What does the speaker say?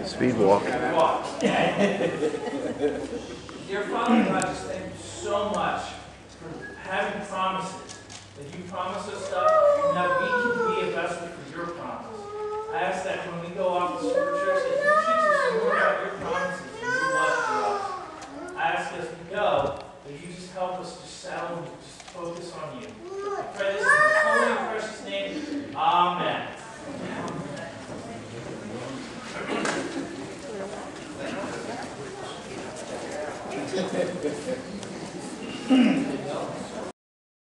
Speed walk. Dear Father God, just thank you so much for having promises. That you promise us stuff and that we can be a vessel for your promise. I ask that when we go off to Super Church, that you teach us more about your promises and your love for us. I ask as we go, that you just help us to settle and just focus on you. I pray this